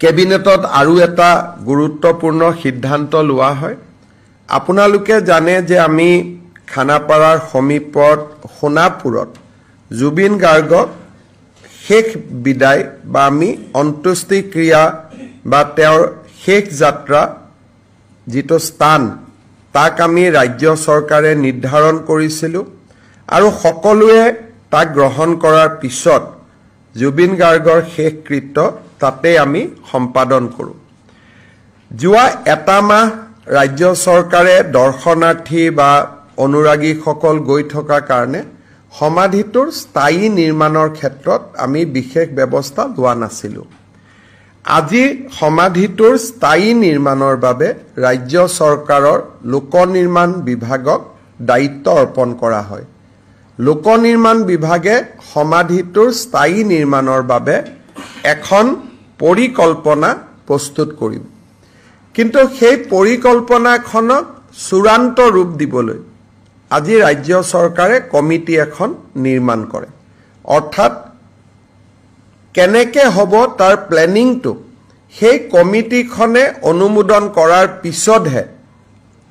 কেবিনেটত আৰু এটা গুৰুত্বপূৰ্ণ সিদ্ধান্ত লোৱা হয়। আপোনালোকে জানে যে আমি খানাপাৰাৰ সমীপত সোণাপুৰত জুবিন গাৰ্গক শেষ বিদায় বা আমি অন্ত্যেষ্টিক্ৰিয়া বা তেওঁৰ শেষ যাত্ৰা যিটো স্থান তাক আমি ৰাজ্য চৰকাৰে নিৰ্ধাৰণ কৰিছিলোঁ আৰু সকলোৱে তাক গ্ৰহণ কৰাৰ পিছত জুবিন গাৰ্গৰ শেষকৃত্য তাতে আমি সম্পাদন কৰোঁ। যোৱা এটা মাহ ৰাজ্য চৰকাৰে দৰ্শনাৰ্থী বা অনুৰাগীসকল গৈ থকাৰ কাৰণে সমাধিটোৰ স্থায়ী নিৰ্মাণৰ ক্ষেত্ৰত আমি বিশেষ ব্যৱস্থা লোৱা নাছিলোঁ। আজি সমাধিটোৰ স্থায়ী নিৰ্মাণৰ বাবে ৰাজ্য চৰকাৰৰ লোক নিৰ্মাণ বিভাগক দায়িত্ব অৰ্পণ কৰা হয়। লোক নিৰ্মাণ বিভাগে সমাধিটোৰ স্থায়ী নিৰ্মাণৰ বাবে এখন পৰিকল্পনা প্ৰস্তুত কৰিব। কিন্তু সেই পৰিকল্পনাখনক চূড়ান্ত ৰূপ দিবলৈ আজি ৰাজ্য চৰকাৰে কমিটি এখন নিৰ্মাণ কৰে। অৰ্থাৎ কেনেকৈ হ'ব তাৰ প্লেনিংটো সেই কমিটিখনে অনুমোদন কৰাৰ পিছতহে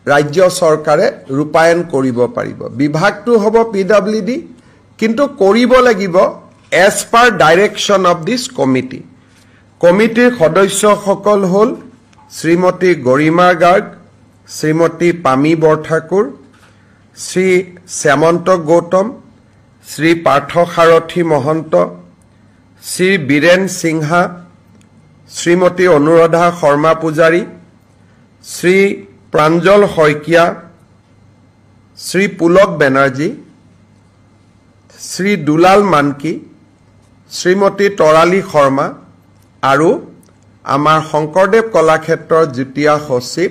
ৰাজ্য চৰকাৰে ৰূপায়ণ কৰিব পাৰিব। বিভাগটো হ'ব PWD, কিন্তু কৰিব লাগিব as per direction of this committee. কমিটিৰ সদস্যসকল হ'ল শ্ৰীমতী গৰিমা গাৰ্গ, শ্ৰীমতী পামী বৰঠাকুৰ, শ্ৰী শ্যামন্ত গৌতম, শ্ৰী পাৰ্থসাৰথী মহন্ত, শ্ৰী বীৰেন সিংহা, শ্ৰীমতী অনুৰাধা শৰ্মা পূজাৰী, শ্ৰী প্ৰাঞ্জল শইকীয়া, শ্ৰী পুলক বেনাৰ্জী, শ্ৰী দুলাল মানকি, শ্ৰীমতী তৰালী শৰ্মা আৰু আমাৰ শংকৰদেৱ কলাক্ষেত্ৰৰ যুটীয়া সচিব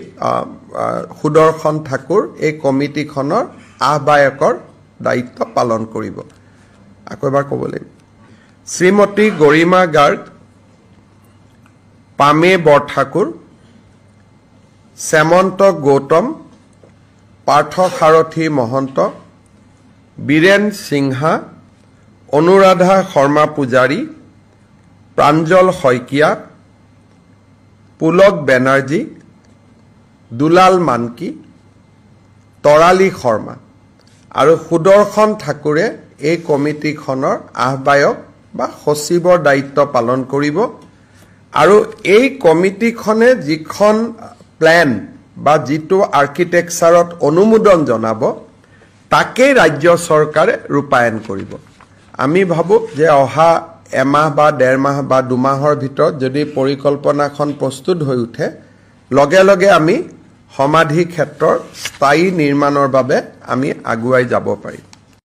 সুদৰ্শন ঠাকুৰ এই কমিটিখনৰ আহ্বায়কৰ দায়িত্ব পালন কৰিব। আকৌ এবাৰ ক'ব লাগিব, শ্ৰীমতী গৰিমা গাৰ্গ, পামে বৰঠাকুৰ, শ্যামন্ত গৌতম, পাৰ্থসাৰথী মহন্ত, বীৰেন সিংহা, অনুৰাধা শৰ্মা পূজাৰী, প্ৰাঞ্জল শইকীয়া, পুলক বেনাৰ্জী, দুলাল মানকি, তৰালী শৰ্মা আৰু সুদৰ্শন ঠাকুৰে এই কমিটিখনৰ আহ্বায়ক বা সচিবৰ দায়িত্ব পালন কৰিব। আৰু এই কমিটিখনে যিখন প্লেন বা যিটো আৰ্কিটেকচাৰত অনুমোদন জনাব তাকেই ৰাজ্য চৰকাৰে ৰূপায়ণ কৰিব। আমি ভাবোঁ যে অহা এমাহ বা ডেৰ মাহ বা দুমাহৰ ভিতৰত যদি পৰিকল্পনাখন প্ৰস্তুত হৈ উঠে, লগে লগে আমি সমাধি ক্ষেত্ৰৰ স্থায়ী নিৰ্মাণৰ বাবে আমি আগুৱাই যাব পাৰিম।